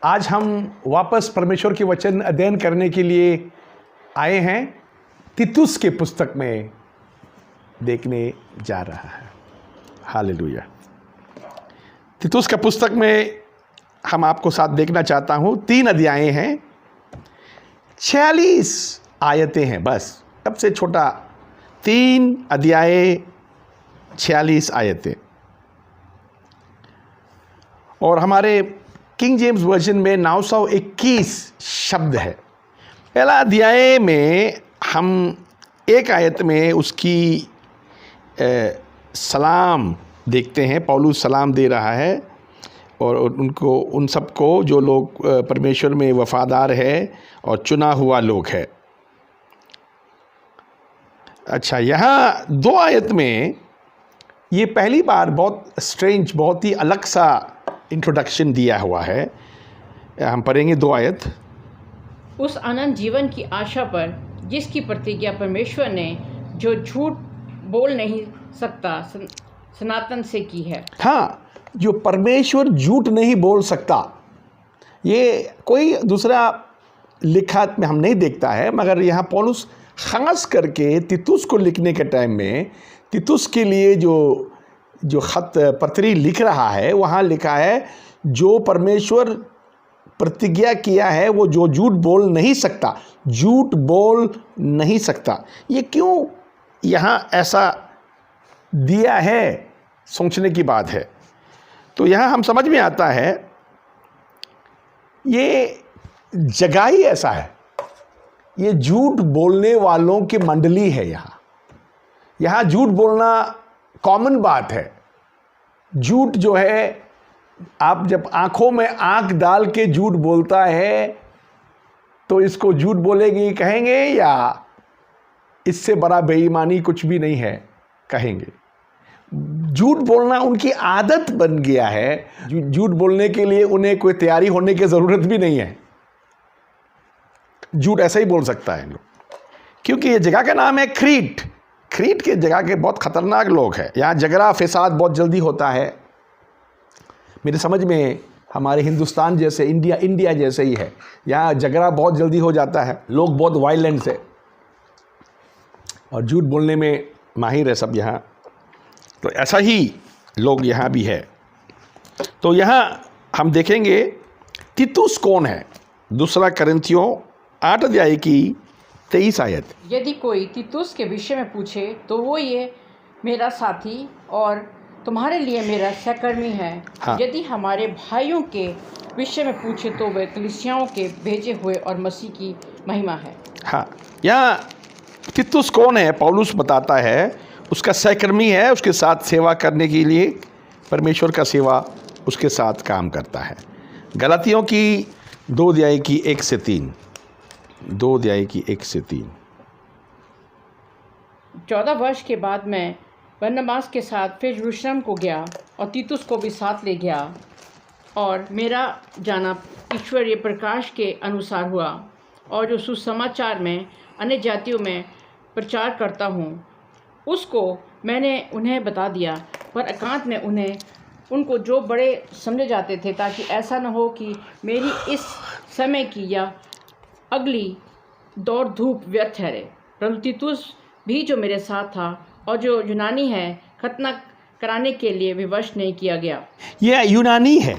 आज हम वापस परमेश्वर के वचन अध्ययन करने के लिए आए हैं। तीतुस के पुस्तक में देखने जा रहा है। हालेलुया। तीतुस का पुस्तक में हम आपको साथ देखना चाहता हूँ। 3 अध्याय हैं, 46 आयतें हैं, बस सबसे छोटा 3 अध्याय 46 आयतें। और हमारे किंग जेम्स वर्जन में 921 शब्द है। पहला अध्याय में हम एक आयत में उसकी सलाम देखते हैं। पौलुस सलाम दे रहा है और उनको, उन सबको जो लोग परमेश्वर में वफादार है और चुना हुआ लोग है। अच्छा, यहाँ 2 आयत में ये पहली बार बहुत स्ट्रेंज, बहुत ही अलग सा इंट्रोडक्शन दिया हुआ है। हम पढ़ेंगे 2 आयत। उस अनंत जीवन की आशा पर जिसकी प्रतिज्ञा परमेश्वर ने, जो झूठ बोल नहीं सकता, सनातन से की है। हाँ, जो परमेश्वर झूठ नहीं बोल सकता, ये कोई दूसरा लिखा में हम नहीं देखता है, मगर यहाँ पौलुस खास करके तीतुस को लिखने के टाइम में तीतुस के लिए जो खत पत्री लिख रहा है, वहाँ लिखा है जो परमेश्वर प्रतिज्ञा किया है वो जो झूठ बोल नहीं सकता, झूठ बोल नहीं सकता। ये क्यों यहाँ ऐसा दिया है, सोचने की बात है। तो यहाँ हम समझ में आता है ये जगह ही ऐसा है, ये झूठ बोलने वालों की मंडली है। यहाँ झूठ बोलना कॉमन बात है। झूठ जो है, आप जब आंखों में आंख डाल के झूठ बोलता है तो इसको झूठ बोलेगी कहेंगे, या इससे बड़ा बेईमानी कुछ भी नहीं है कहेंगे। झूठ बोलना उनकी आदत बन गया है। झूठ बोलने के लिए उन्हें कोई तैयारी होने की ज़रूरत भी नहीं है। झूठ ऐसा ही बोल सकता है लोग, क्योंकि ये जगह का नाम है क्रीट। क्रीट के जगह के बहुत ख़तरनाक लोग हैं। यहाँ झगड़ा फसाद बहुत जल्दी होता है। मेरे समझ में हमारे हिंदुस्तान जैसे, इंडिया जैसे ही है। यहाँ झगड़ा बहुत जल्दी हो जाता है, लोग बहुत वायलेंस है और झूठ बोलने में माहिर है सब यहाँ। तो ऐसा ही लोग यहाँ भी है। तो यहाँ हम देखेंगे तीतुस कौन है। 2 कुरिन्थियों 8 अध्याय की 23 आयत। यदि कोई तीतुस के विषय में पूछे तो वो ये मेरा साथी और तुम्हारे लिए मेरा सहकर्मी है। हाँ। यदि हमारे भाइयों के विषय में पूछे तो वे कलीसियाओं के भेजे हुए और मसीह की महिमा है। हाँ, यहाँ तीतुस कौन है पौलुस बताता है। उसका सहकर्मी है, उसके साथ सेवा करने के लिए परमेश्वर का सेवा उसके साथ काम करता है। गलातियों की 2 अध्याय की 1 से 3। 2 अध्याय की 1 से 3। 14 वर्ष के बाद मैं बरनबास के साथ फिर यरूशलेम को गया और तीतुस को भी साथ ले गया, और मेरा जाना ईश्वरीय प्रकाश के अनुसार हुआ। और जो सुसमाचार में अन्य जातियों में प्रचार करता हूँ उसको मैंने उन्हें बता दिया, पर एकांत में उनको जो बड़े समझे जाते थे, ताकि ऐसा न हो कि मेरी इस समय की या अगली दौड़ धूप व्यर्थ ठहरे। परंतु तीतुस भी जो मेरे साथ था और जो यूनानी है, खतना कराने के लिए विवश नहीं किया गया। यह यूनानी है,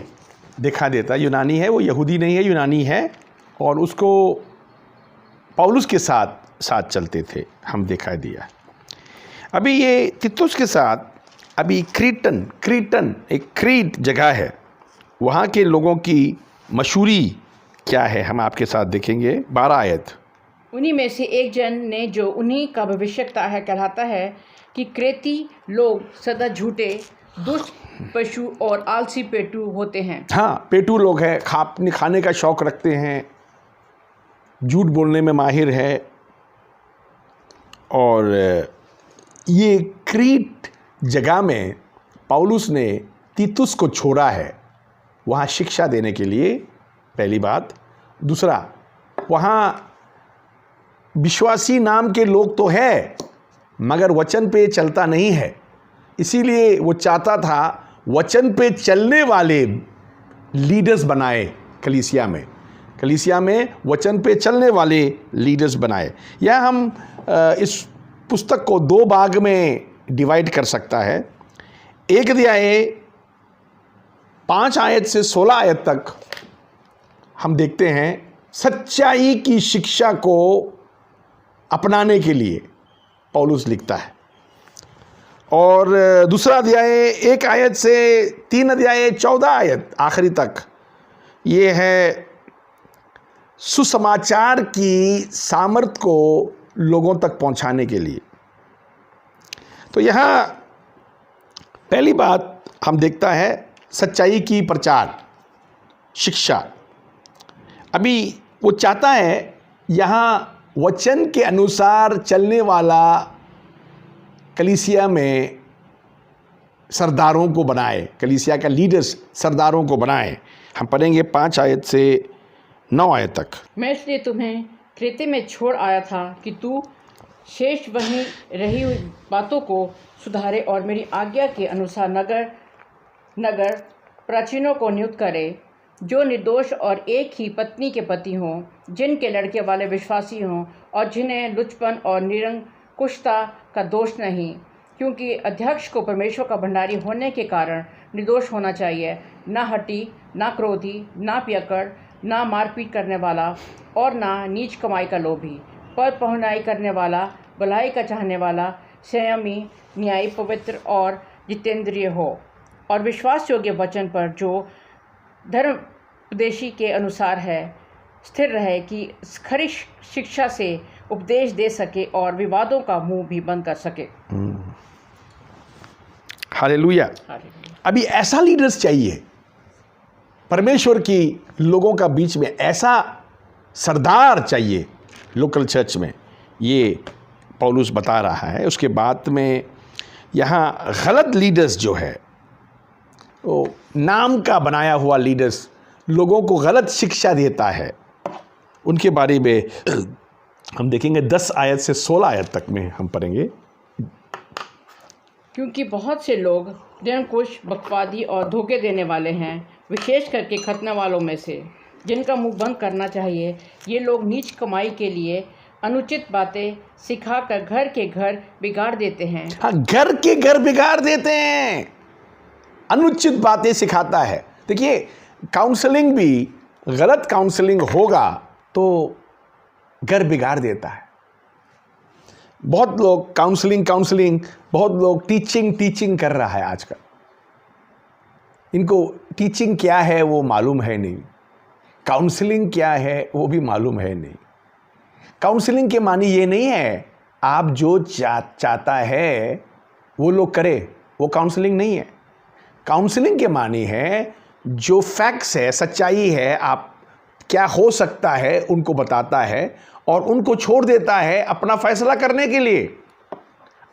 दिखा देता यूनानी है, वो यहूदी नहीं है, यूनानी है। और उसको पौलुस के साथ चलते थे, हम दिखाई दिया। अभी ये तीतुस के साथ अभी क्रीटन एक क्रीट जगह है, वहाँ के लोगों की मशहूरी क्या है हम आपके साथ देखेंगे। 12 आयत। उन्हीं में से एक जन ने, जो उन्हीं का भविष्यवक्ता है, कहलाता है कि क्रेती लोग सदा झूठे, दुष्ट, पशु और आलसी पेटू होते हैं। हाँ, पेटू लोग हैं, खाने का शौक रखते हैं, झूठ बोलने में माहिर है। और ये क्रीट जगह में पौलुस ने तीतुस को छोड़ा है वहाँ शिक्षा देने के लिए, पहली बात। दूसरा, वहाँ विश्वासी नाम के लोग तो है मगर वचन पे चलता नहीं है, इसीलिए वो चाहता था वचन पे चलने वाले लीडर्स बनाए कलीसिया में वचन पे चलने वाले लीडर्स बनाए। यह हम इस पुस्तक को 2 भाग में डिवाइड कर सकता है। एक अध्याय 5 आयत से 16 आयत तक हम देखते हैं सच्चाई की शिक्षा को अपनाने के लिए पौलुस लिखता है, और दूसरा अध्याय 1 आयत से 3 अध्याय 14 आयत आखिरी तक ये है सुसमाचार की सामर्थ को लोगों तक पहुंचाने के लिए। तो यहाँ पहली बात हम देखता है सच्चाई की प्रचार शिक्षा। अभी वो चाहता है यहाँ वचन के अनुसार चलने वाला कलीसिया में सरदारों को बनाए, कलीसिया का लीडर्स सरदारों को बनाए। हम पढ़ेंगे 5 आयत से 9 आयत तक। मैं इसलिए तुम्हें क्रेते में छोड़ आया था कि तू शेष वहीं रही हुई बातों को सुधारे और मेरी आज्ञा के अनुसार नगर प्राचीनों को नियुक्त करे, जो निर्दोष और एक ही पत्नी के पति हों, जिनके लड़के वाले विश्वासी हों और जिन्हें लुचपन और निरंकुशता का दोष नहीं, क्योंकि अध्यक्ष को परमेश्वर का भंडारी होने के कारण निर्दोष होना चाहिए, ना हठी, ना क्रोधी, ना पियक्कड़, ना मारपीट करने वाला और ना नीच कमाई का लोभी, पर पहुनाई करने वाला, भलाई का चाहने वाला, संयमी, न्यायी, पवित्र और जितेंद्रिय हो, और विश्वास योग्य वचन पर जो धर्मोपदेशी के अनुसार है स्थिर रहे, कि खरी शिक्षा से उपदेश दे सके और विवादों का मुंह भी बंद कर सके। हालेलुया। अभी ऐसा लीडर्स चाहिए परमेश्वर की लोगों का बीच में, ऐसा सरदार चाहिए लोकल चर्च में, ये पौलुस बता रहा है। उसके बाद में यहाँ गलत लीडर्स जो है, वो नाम का बनाया हुआ लीडर्स लोगों को गलत शिक्षा देता है, उनके बारे में हम देखेंगे 10 आयत से 16 आयत तक में हम पढ़ेंगे। क्योंकि बहुत से लोग निरंकुश, बकवादी और धोखे देने वाले हैं, विशेष करके खतना वालों में से, जिनका मुंह बंद करना चाहिए। ये लोग नीच कमाई के लिए अनुचित बातें सिखाकर घर के घर बिगाड़ देते हैं। हाँ, घर के घर बिगाड़ देते हैं, अनुचित बातें सिखाता है। देखिए, काउंसलिंग भी गलत काउंसलिंग होगा तो घर बिगाड़ देता है। बहुत लोग काउंसलिंग, बहुत लोग टीचिंग कर रहा है आजकल। इनको टीचिंग क्या है वो मालूम है नहीं, काउंसलिंग क्या है वो भी मालूम है नहीं। काउंसलिंग के मानी ये नहीं है आप जो चाहता है वो लोग करे, वो काउंसलिंग नहीं है। काउंसलिंग के मानी है जो फैक्ट्स है, सच्चाई है, आप क्या हो सकता है उनको बताता है और उनको छोड़ देता है अपना फैसला करने के लिए।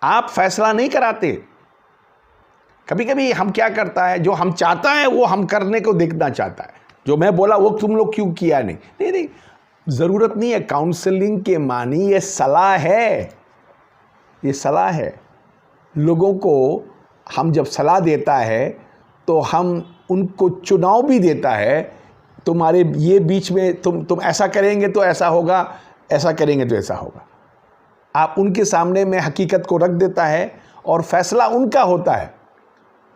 आप फैसला नहीं कराते। कभी कभी हम क्या करता है, जो हम चाहता है वो हम करने को देखना चाहता है, जो मैं बोला वो तुम लोग क्यों किया नहीं, ज़रूरत नहीं है। काउंसलिंग के मानी ये सलाह है, ये सलाह है। लोगों को हम जब सलाह देता है तो हम उनको चुनाव भी देता है, तुम्हारे ये बीच में तुम ऐसा करेंगे तो ऐसा होगा, ऐसा करेंगे तो ऐसा होगा। आप उनके सामने में हकीकत को रख देता है और फैसला उनका होता है।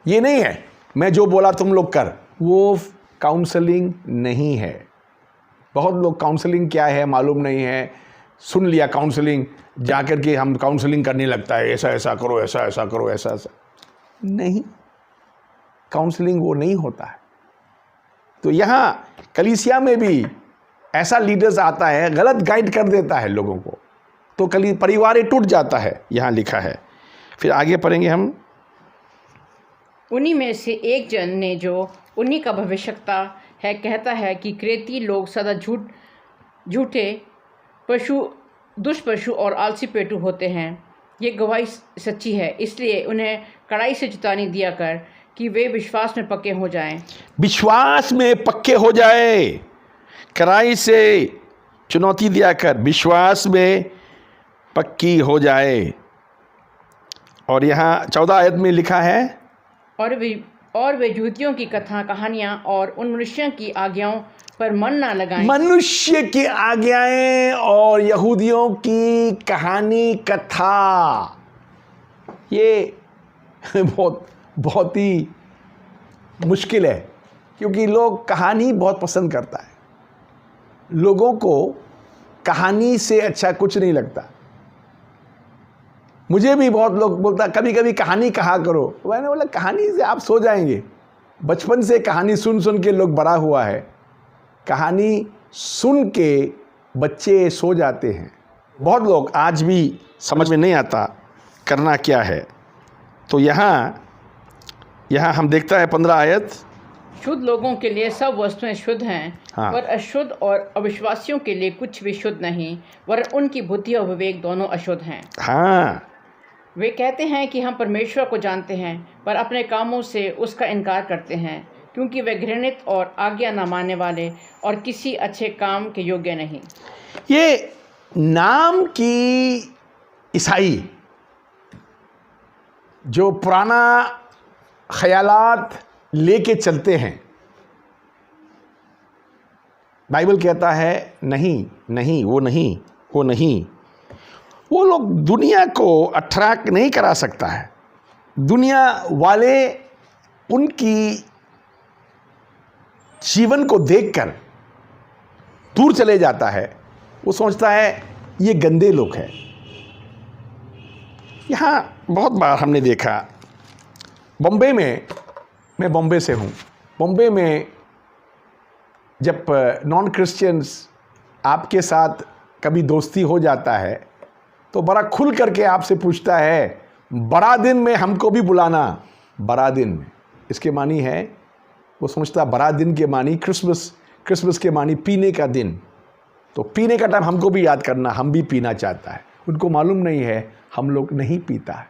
ये नहीं है मैं जो बोला तुम लोग कर, वो काउंसलिंग नहीं है। बहुत लोग काउंसलिंग क्या है मालूम नहीं है, सुन लिया काउंसलिंग, जाकर के हम काउंसलिंग करने लगता है, ऐसा ऐसा करो, ऐसा ऐसा करो, ऐसा ऐसा नहीं। काउंसलिंग वो नहीं होता है। तो यहाँ कलीसिया में भी ऐसा लीडर्स आता है, गलत गाइड कर देता है लोगों को, तो परिवार टूट जाता है, यहाँ लिखा है। फिर आगे पढ़ेंगे हम। उन्हीं में से एक जन ने, जो उन्हीं का भविष्यवक्ता है, कहता है कि क्रेती लोग सदा झूठे पशु, दुष्पशु और आलसी पेटू होते हैं। ये गवाही सच्ची है, इसलिए उन्हें कड़ाई से चेतावनी दिया कर कि वे विश्वास में पक्के हो जाएं। विश्वास में पक्के हो जाए, कड़ाई से चुनौती दिया कर विश्वास में पक्की हो जाए। और यहाँ 14 आयत में लिखा है, और वे झूठियों की कथा कहानियाँ और उन मनुष्यों की आज्ञाओं पर मन ना लगाएं। मनुष्य की आज्ञाएं और यहूदियों की कहानी कथा, ये बहुत ही मुश्किल है, क्योंकि लोग कहानी बहुत पसंद करता है। लोगों को कहानी से अच्छा कुछ नहीं लगता। मुझे भी बहुत लोग बोलता कभी कभी कहानी कहा करो, मैंने बोला कहानी से आप सो जाएंगे। बचपन से कहानी सुन सुन के लोग बड़ा हुआ है, कहानी सुन के बच्चे सो जाते हैं। बहुत लोग आज भी समझ में नहीं आता करना क्या है। तो यहाँ हम देखता है 15 आयत, शुद्ध लोगों के लिए सब वस्तुएं शुद्ध हैं, हाँ। पर अशुद्ध और अविश्वासियों के लिए कुछ भी शुद्ध नहीं, वरन उनकी बुद्धि और विवेक दोनों अशुद्ध हैं। हाँ, वे कहते हैं कि हम परमेश्वर को जानते हैं, पर अपने कामों से उसका इनकार करते हैं, क्योंकि वे घृणित और आज्ञा न मानने वाले और किसी अच्छे काम के योग्य नहीं। ये नाम की ईसाई जो पुराना ख्यालात लेके चलते हैं, बाइबल कहता है नहीं नहीं वो नहीं वो नहीं, वो लोग दुनिया को अट्रैक्ट नहीं करा सकता है। दुनिया वाले उनकी जीवन को देखकर दूर चले जाता है। वो सोचता है ये गंदे लोग हैं। यहाँ बहुत बार हमने देखा, बॉम्बे में, मैं बॉम्बे से हूँ, बॉम्बे में जब नॉन क्रिश्चियंस आपके साथ कभी दोस्ती हो जाता है तो बड़ा खुल करके आपसे पूछता है बड़ा दिन में हमको भी बुलाना। बड़ा दिन में इसके मानी है, वो सोचता बड़ा दिन के मानी क्रिसमस के मानी पीने का दिन, तो पीने का टाइम हमको भी याद करना, हम भी पीना चाहता है। उनको मालूम नहीं है हम लोग नहीं पीता है,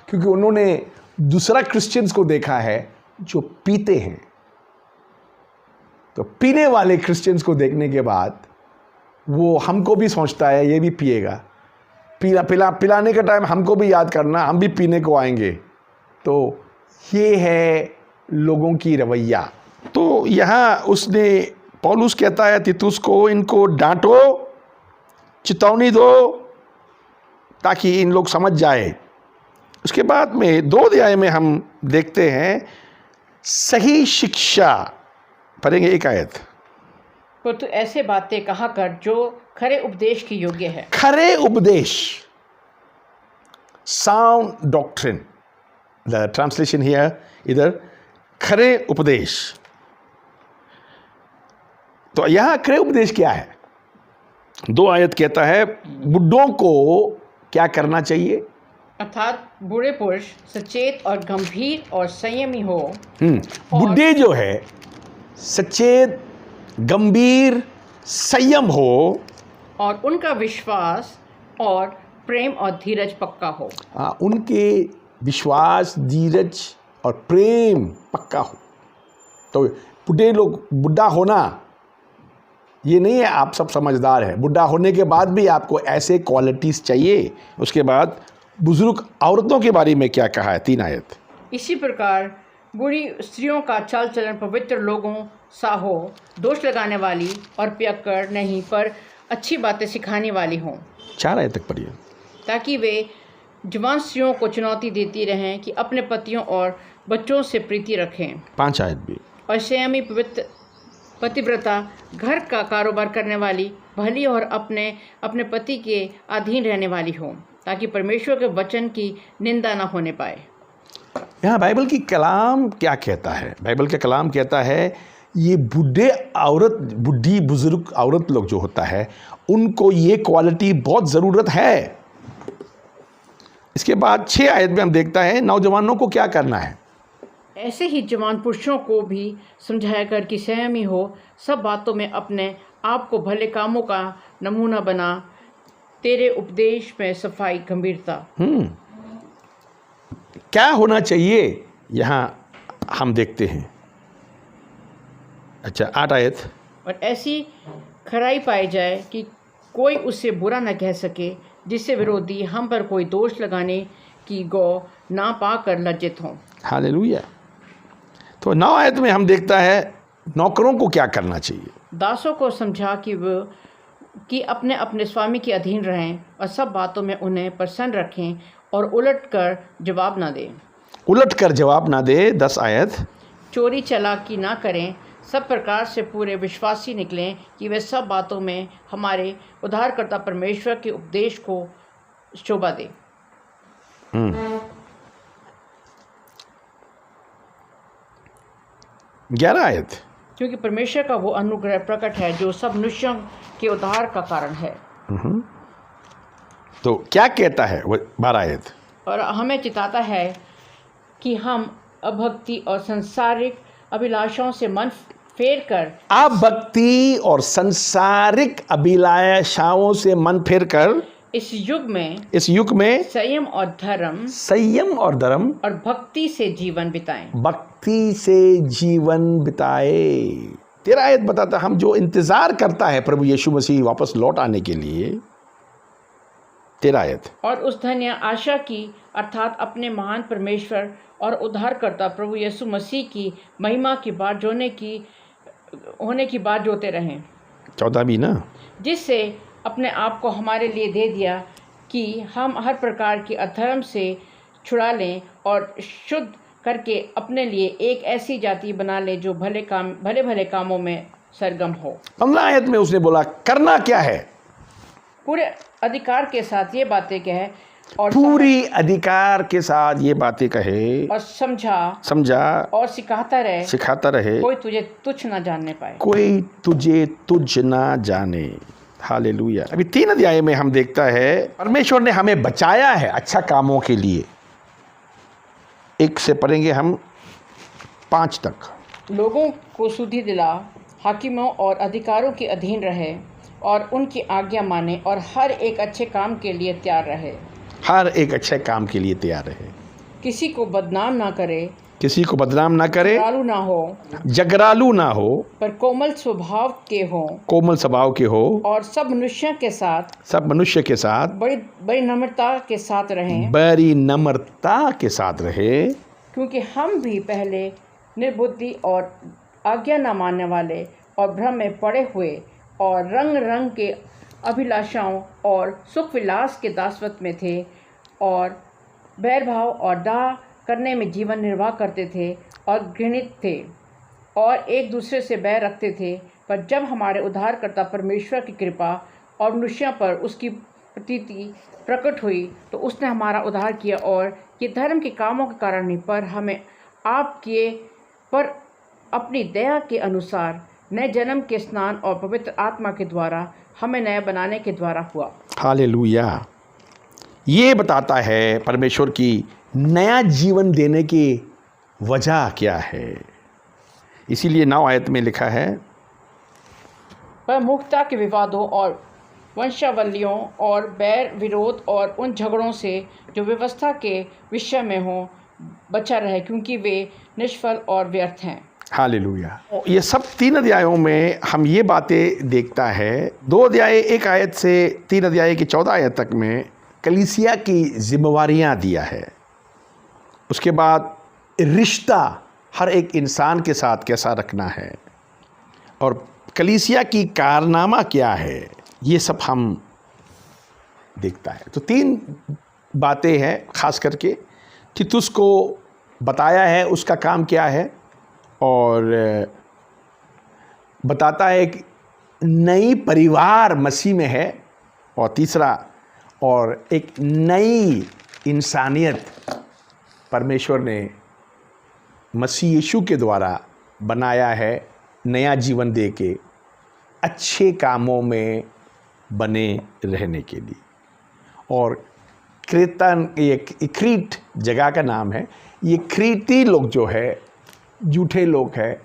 क्योंकि उन्होंने दूसरा क्रिश्चियंस को देखा है जो पीते हैं। तो पीने वाले क्रिश्चियंस को देखने के बाद वो हमको भी सोचता है ये भी पिएगा, पिलाने का टाइम हमको भी याद करना, हम भी पीने को आएंगे। तो ये है लोगों की रवैया। तो यहाँ उसने पौलुस कहता है तीतुस को, इनको डांटो, चेतावनी दो, ताकि इन लोग समझ जाए। उसके बाद में 2 अध्याय में हम देखते हैं सही शिक्षा, पढ़ेंगे 1 आयत। पर तू ऐसे बातें कहा कर जो खरे उपदेश की योग्य है। खरे उपदेश, sound doctrine, the translation here इधर खरे उपदेश। तो यहां खरे उपदेश क्या है? 2 आयत कहता है बुड्ढों को क्या करना चाहिए, अर्थात बूढ़े पुरुष सचेत और गंभीर और संयमी हो। बुढ़े जो है सचेत, गंभीर, संयम हो, और उनका विश्वास और प्रेम और धीरज पक्का हो। उनके विश्वास, धीरज और प्रेम पक्का हो। तो बुढ़े लोग, बुढ़ा होना ये नहीं है आप सब समझदार है, बुढ़ा होने के बाद भी आपको ऐसे क्वालिटीज़ चाहिए। उसके बाद बुजुर्ग औरतों के बारे में क्या कहा है, 3 आयत। इसी प्रकार बूढ़ी स्त्रियों का चाल चलन पवित्र लोगों सा हो, दोष लगाने वाली और पियक्कड़ नहीं, पर अच्छी बातें सिखाने वाली हों। 4 आयत तक पढ़िए। ताकि वे जवान स्त्रियों को चुनौती देती रहें कि अपने पतियों और बच्चों से प्रीति रखें। 5 आयत भी। और संयमी पतिव्रता, घर का कारोबार करने वाली, भली और अपने पति के अधीन रहने वाली हो, ताकि परमेश्वर के वचन की निंदा न होने पाए। यहाँ बाइबल की कलाम क्या कहता है? बाइबल का कलाम कहता है ये बूढ़े औरत, बुढ़ी बुजुर्ग औरत लोग जो होता है उनको ये क्वालिटी बहुत ज़रूरत है। इसके बाद 6 आयत में हम देखता है नौजवानों को क्या करना है। ऐसे ही जवान पुरुषों को भी समझाया कर कि संयमी हो, सब बातों में अपने आप को भले कामों का नमूना बना, तेरे उपदेश में सफाई, गंभीरता। क्या होना चाहिए यहाँ हम देखते हैं। अच्छा 8 आयत। और ऐसी खराई पाई जाए कि कोई उससे बुरा न कह सके, जिससे विरोधी हम पर कोई दोष लगाने की गौ ना पाकर लज्जित हों। हालेलुया। तो 9 आयत में हम देखता है नौकरों को क्या करना चाहिए? दासों को समझा कि अपने अपने स्वामी के अधीन रहें और सब बातों में उन्हें प्रसन्न रखें और उलट कर जवाब ना दें। उलट कर जवाब ना दे। 10 आयत। चोरी चालाकी ना करें, सब प्रकार से पूरे विश्वासी निकलें कि वे सब बातों में हमारे उद्धारकर्ता परमेश्वर के उपदेश को शोभा दें। 11 आयत। क्योंकि परमेश्वर का वो अनुग्रह प्रकट है जो सब मनुष्यों के उद्धार का कारण है। तो क्या कहता है वो 12 आयत? और हमें चिताता है कि हम अभक्ति और संसारिक अभिलाषाओं से मन फेर कर भक्ति और संसारिक अभिलाषाओं से मन फेर कर इस युग में संयम और धर्म और भक्ति से जीवन बिताए। 13 आयत बताता हम जो इंतजार करता है प्रभु यीशु मसीह वापस लौट आने के लिए। 13 आयत। और उस धन्य आशा की अर्थात अपने महान परमेश्वर और उद्धारकर्ता प्रभु यीशु मसीह की महिमा की बाट होने की बात जोते रहें। 14 भी ना। जिससे अपने आप को हमारे लिए दे दिया कि हम हर प्रकार की अधर्म से छुड़ा लें और शुद्ध करके अपने लिए एक ऐसी जाति बना ले जो भले भले कामों में सरगम हो। 15 आयत में उसने बोला करना क्या है? पूरे अधिकार के साथ ये बातें कहे और पूरी अधिकार के साथ ये बातें कहे और समझा और सिखाता रहे कोई तुझे तुच्छ ना जाने। हालेलुया। अभी 3 अध्याय में हम देखता है परमेश्वर ने हमें बचाया है अच्छा कामों के लिए। 1 से पढ़ेंगे हम 5 तक। लोगों को सुधि दिला, हाकिमों और अधिकारों के अधीन रहे और उनकी आज्ञा माने और हर एक अच्छे काम के लिए तैयार रहे। किसी को बदनाम ना करे, जगरालू ना हो, पर कोमल स्वभाव के हो और सब मनुष्य के साथ बड़ी नम्रता के साथ रहें। क्योंकि हम भी पहले निर्बुद्धि और आज्ञा न मानने वाले और भ्रम में पड़े हुए और रंग के अभिलाषाओं और सुख विलास के दासवत में थे और बैरभाव और दाह करने में जीवन निर्वाह करते थे और घृणित थे और एक दूसरे से बैर रखते थे। पर जब हमारे उद्धारकर्ता परमेश्वर की कृपा और मनुष्यों पर उसकी प्रतीति प्रकट हुई तो उसने हमारा उद्धार किया और ये धर्म के कामों के कारण नहीं पर हमें पर अपनी दया के अनुसार नए जन्म के स्नान और पवित्र आत्मा के द्वारा हमें नया बनाने के द्वारा हुआ। हालेलुया। ये बताता है परमेश्वर की नया जीवन देने की वजह क्या है। इसीलिए 9 आयत में लिखा है पर मुक्ता के विवादों और वंशावलियों और बैर विरोध और उन झगड़ों से जो व्यवस्था के विषय में हो बचा रहे क्योंकि वे निष्फल और व्यर्थ हैं। हालेलुया। ये सब 3 अध्यायों में हम ये बातें देखता है। 2 अध्याय 1 आयत से 3 अध्याय की 14 आयत तक में कलीसिया की जिम्मेवारियां दिया है। उसके बाद रिश्ता हर एक इंसान के साथ कैसा रखना है और कलीसिया की कारनामा क्या है, ये सब हम देखता है। तो 3 बातें हैं खास करके तीतुस को बताया है उसका काम क्या है और बताता है कि नई परिवार मसीह में है और तीसरा और एक नई इंसानियत परमेश्वर ने मसीह यीशु के द्वारा बनाया है नया जीवन दे के अच्छे कामों में बने रहने के लिए। और क्रीट जगह का नाम है। ये क्रीती लोग जो है झूठे लोग हैं,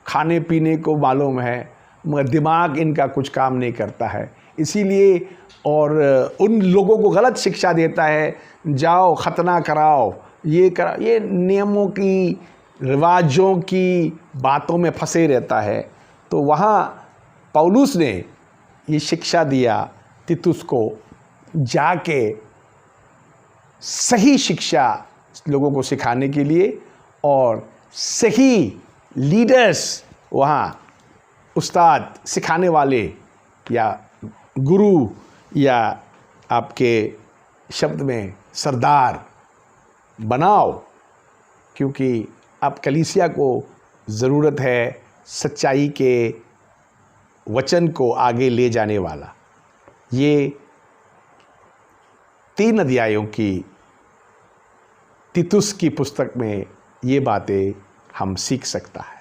खाने पीने को मालूम है मगर दिमाग इनका कुछ काम नहीं करता है, इसीलिए और उन लोगों को गलत शिक्षा देता है, जाओ खतना कराओ, ये नियमों की रिवाजों की बातों में फंसे रहता है। तो वहाँ पौलुस ने ये शिक्षा दिया तीतुस को, जाके सही शिक्षा लोगों को सिखाने के लिए और सही लीडर्स वहाँ उस्ताद, सिखाने वाले या गुरु या आपके शब्द में सरदार बनाओ, क्योंकि अब कलीसिया को ज़रूरत है सच्चाई के वचन को आगे ले जाने वाला। ये 3 अध्यायों की तीतुस की पुस्तक में ये बातें हम सीख सकता है।